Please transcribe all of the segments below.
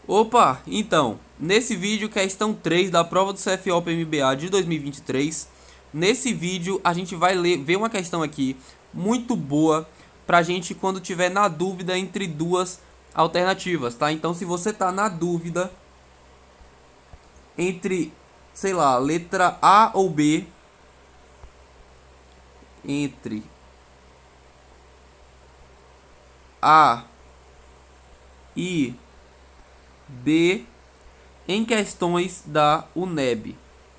Opa, então, nesse vídeo, questão 3 da prova do CFOP MBA de 2023. Nesse vídeo, a gente vai ver uma questão aqui muito boa pra gente quando tiver na dúvida entre duas alternativas, tá? Então, se você tá na dúvida entre, sei lá, letra A ou B, entre A e B em questões da UNEB,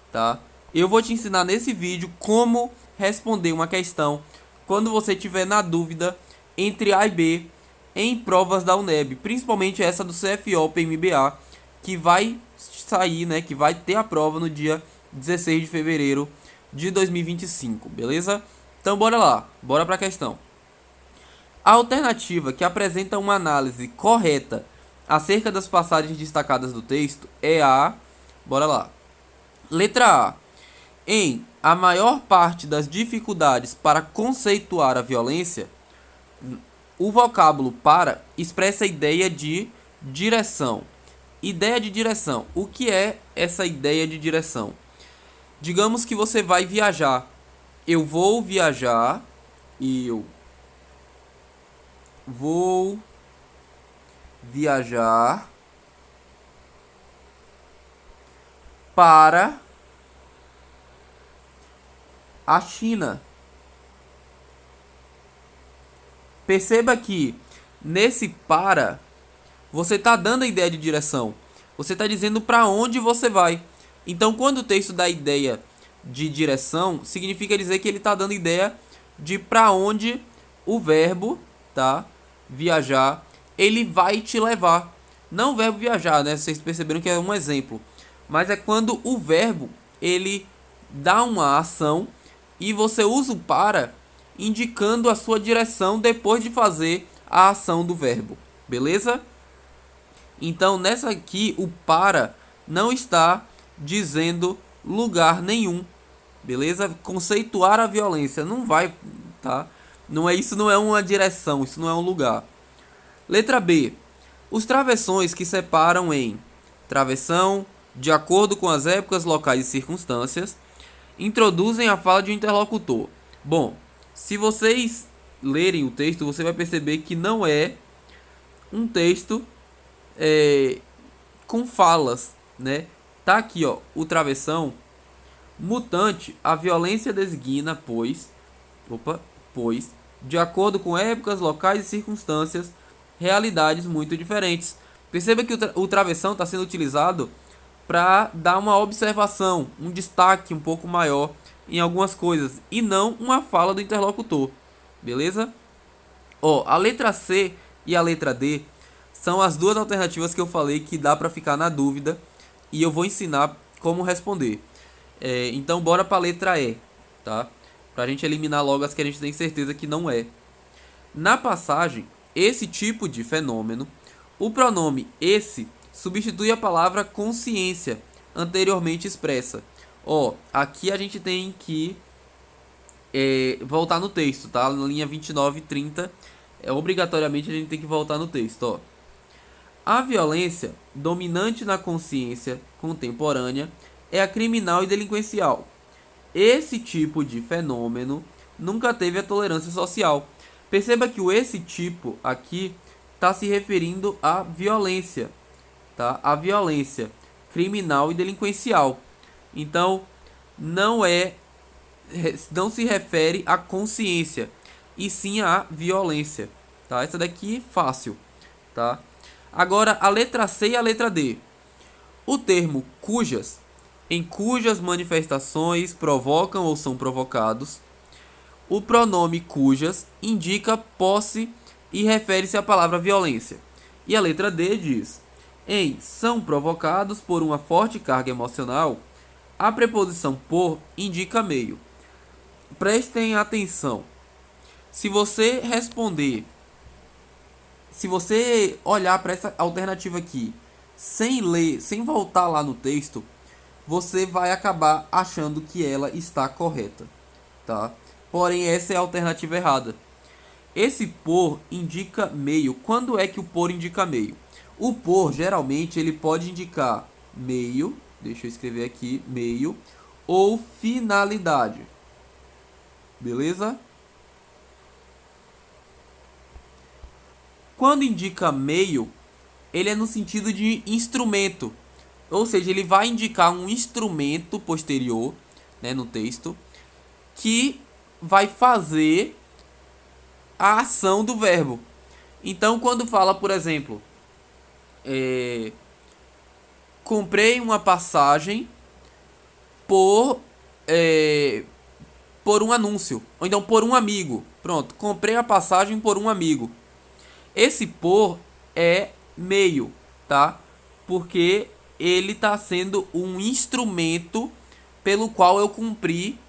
tá? Eu vou te ensinar nesse vídeo como responder uma questão quando você tiver na dúvida entre A e B em provas da UNEB, principalmente essa do CFOP MBA, que vai sair, né, que vai ter a prova no dia 16 de fevereiro de 2025, beleza? Então bora lá, bora para a questão. A alternativa que apresenta uma análise correta acerca das passagens destacadas do texto é a... Bora lá. Letra A. Em a maior parte das dificuldades para conceituar a violência, o vocábulo para expressa a ideia de direção. Ideia de direção. O que é essa ideia de direção? Digamos que você vai viajar. Eu vou viajar. Eu vou viajar para a China. Perceba que nesse para você está dando a ideia de direção. Você está dizendo para onde você vai. Então, quando o texto dá ideia de direção, significa dizer que ele está dando ideia de para onde o verbo, tá? Viajar, ele vai te levar. Não o verbo viajar, né? Vocês perceberam que é um exemplo. Mas é quando o verbo, ele dá uma ação e você usa o para indicando a sua direção depois de fazer a ação do verbo. Beleza? Então, nessa aqui, o para não está dizendo lugar nenhum. Beleza? Conceituar a violência não vai, tá? Não é isso, não é uma direção, isso não é um lugar. Letra B. Os travessões que separam em travessão, de acordo com as épocas, locais e circunstâncias, introduzem a fala de um interlocutor. Bom, se vocês lerem o texto, você vai perceber que não é um texto com falas, né? Tá aqui, ó, o travessão mutante, a violência designa, pois, de acordo com épocas, locais e circunstâncias, realidades muito diferentes. Perceba que o travessão está sendo utilizado para dar uma observação, um destaque um pouco maior em algumas coisas e não uma fala do interlocutor, beleza? Ó, a letra C e a letra D são as duas alternativas que eu falei que dá para ficar na dúvida e eu vou ensinar como responder. Então bora para a letra E, tá? Pra gente eliminar logo as que a gente tem certeza que não é. Na passagem, esse tipo de fenômeno, o pronome esse substitui a palavra consciência anteriormente expressa. Ó, aqui a gente tem que voltar no texto, tá? Na linha 29 e 30, obrigatoriamente a gente tem que voltar no texto, ó. A violência dominante na consciência contemporânea é a criminal e delinquencial. Esse tipo de fenômeno nunca teve a tolerância social. Perceba que o esse tipo aqui está se referindo à violência, tá? A violência criminal e delinquencial. Então, não é, não se refere à consciência, e sim à violência, tá? Essa daqui fácil, tá? Agora a letra C e a letra D. O termo cujas, em cujas manifestações provocam ou são provocados, o pronome cujas indica posse e refere-se à palavra violência. E a letra D diz: em são provocados por uma forte carga emocional, a preposição por indica meio. Prestem atenção. Se você responder, se você olhar para essa alternativa aqui, sem ler, sem voltar lá no texto, você vai acabar achando que ela está correta, tá? Porém, essa é a alternativa errada. Esse por indica meio. Quando é que o por indica meio? O por, geralmente, ele pode indicar meio, deixa eu escrever aqui, meio, ou finalidade. Beleza? Quando indica meio, ele é no sentido de instrumento. Ou seja, ele vai indicar um instrumento posterior, né, no texto, que vai fazer a ação do verbo. Então, quando fala, por exemplo, comprei uma passagem por por um anúncio, ou então por um amigo. Pronto, comprei a passagem por um amigo. Esse por é meio, tá? Porque ele está sendo um instrumento pelo qual eu cumpri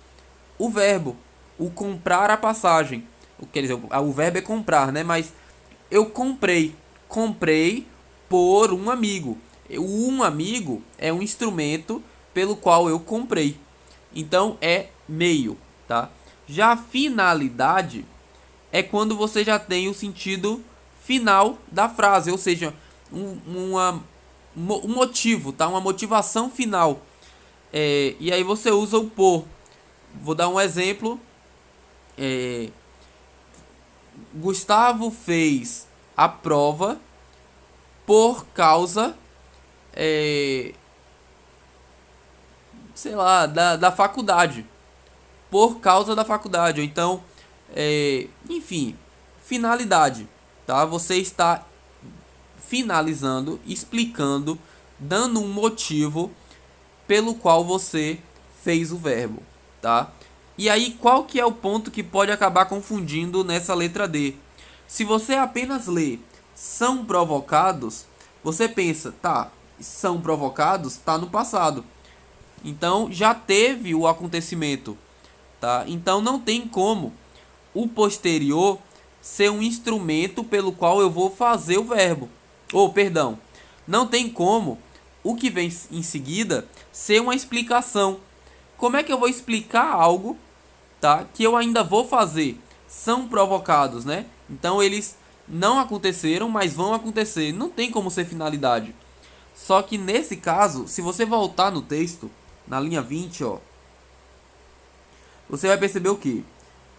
o verbo, o comprar a passagem. Quer dizer, o verbo é comprar, né? Mas eu comprei por um amigo. Um amigo é um instrumento pelo qual eu comprei. Então é meio, tá? Já a finalidade é quando você já tem o sentido final da frase, ou seja, um motivo, tá? Uma motivação final. E aí você usa o por. Vou dar um exemplo. Gustavo fez a prova por causa, sei lá, da faculdade. Por causa da faculdade. Ou então, enfim, finalidade. Tá? Você está finalizando, explicando, dando um motivo pelo qual você fez o verbo, tá? E aí, qual que é o ponto que pode acabar confundindo nessa letra D? Se você apenas lê são provocados, você pensa, tá, são provocados, tá no passado. Então, já teve o acontecimento, tá? Então, não tem como o posterior ser um instrumento pelo qual eu vou fazer o verbo. Ou, perdão, não tem como o que vem em seguida ser uma explicação. Como é que eu vou explicar algo, tá, que eu ainda vou fazer? São provocados, né? Então eles não aconteceram, mas vão acontecer. Não tem como ser finalidade. Só que nesse caso, se você voltar no texto, na linha 20, ó, você vai perceber o que?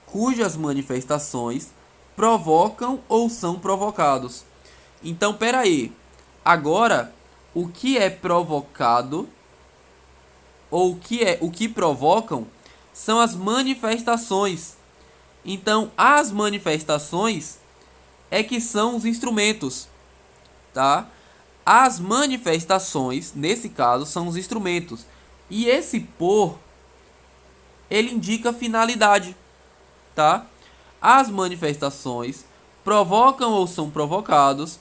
Cujas manifestações provocam ou são provocados. Então, peraí. Agora, o que é provocado ou o que provocam são as manifestações. Então, as manifestações é que são os instrumentos, tá? As manifestações, nesse caso, são os instrumentos. E esse por, ele indica finalidade, tá? As manifestações provocam ou são provocados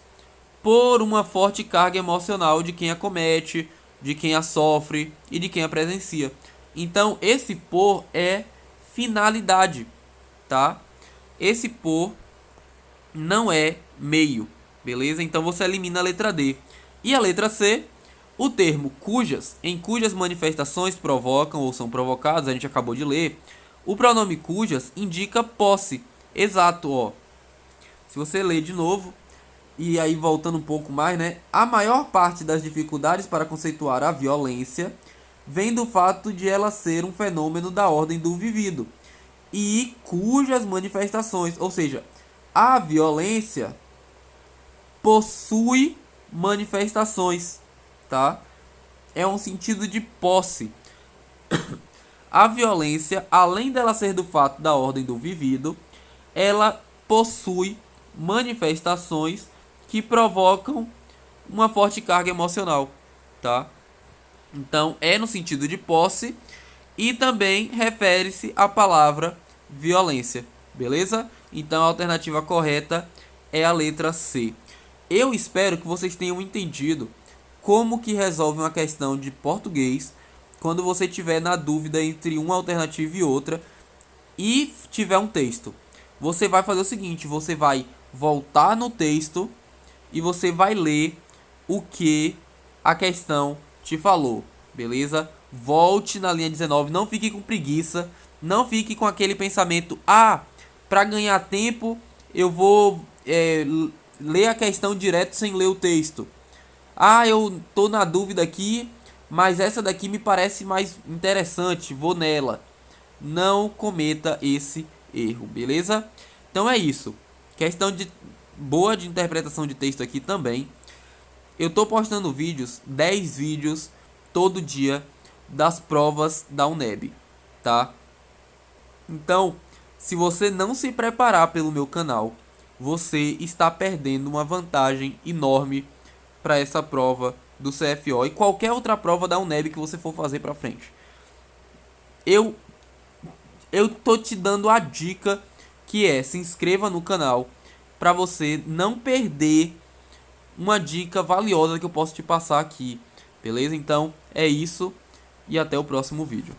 por uma forte carga emocional de quem a comete, de quem a sofre e de quem a presencia. Então, esse por é finalidade, tá? Esse por não é meio, beleza? Então você elimina a letra D. E a letra C, o termo cujas, em cujas manifestações provocam ou são provocadas, a gente acabou de ler. O pronome cujas indica posse. Exato, ó. Se você ler de novo, e aí voltando um pouco mais, né? A maior parte das dificuldades para conceituar a violência vem do fato de ela ser um fenômeno da ordem do vivido e cujas manifestações, ou seja, a violência possui manifestações, tá? É um sentido de posse. A violência, além dela ser do fato da ordem do vivido, ela possui manifestações que provocam uma forte carga emocional, tá? Então, é no sentido de posse e também refere-se à palavra violência, beleza? Então, a alternativa correta é a letra C. Eu espero que vocês tenham entendido como que resolve uma questão de português quando você tiver na dúvida entre uma alternativa e outra e tiver um texto. Você vai fazer o seguinte, você vai voltar no texto e você vai ler o que a questão te falou, beleza? Volte na linha 19, não fique com preguiça, não fique com aquele pensamento, para ganhar tempo eu vou ler a questão direto sem ler o texto. Ah, eu tô na dúvida aqui, mas essa daqui me parece mais interessante, vou nela. Não cometa esse erro, beleza? Então é isso. Questão de boa de interpretação de texto aqui também. Eu tô postando vídeos, 10 vídeos todo dia das provas da UNEB, tá? Então, se você não se preparar pelo meu canal, você está perdendo uma vantagem enorme para essa prova do CFO e qualquer outra prova da UNEB que você for fazer para frente. Eu eu tô te dando a dica que é se inscreva no canal para você não perder uma dica valiosa que eu posso te passar aqui, beleza? Então é isso e até o próximo vídeo.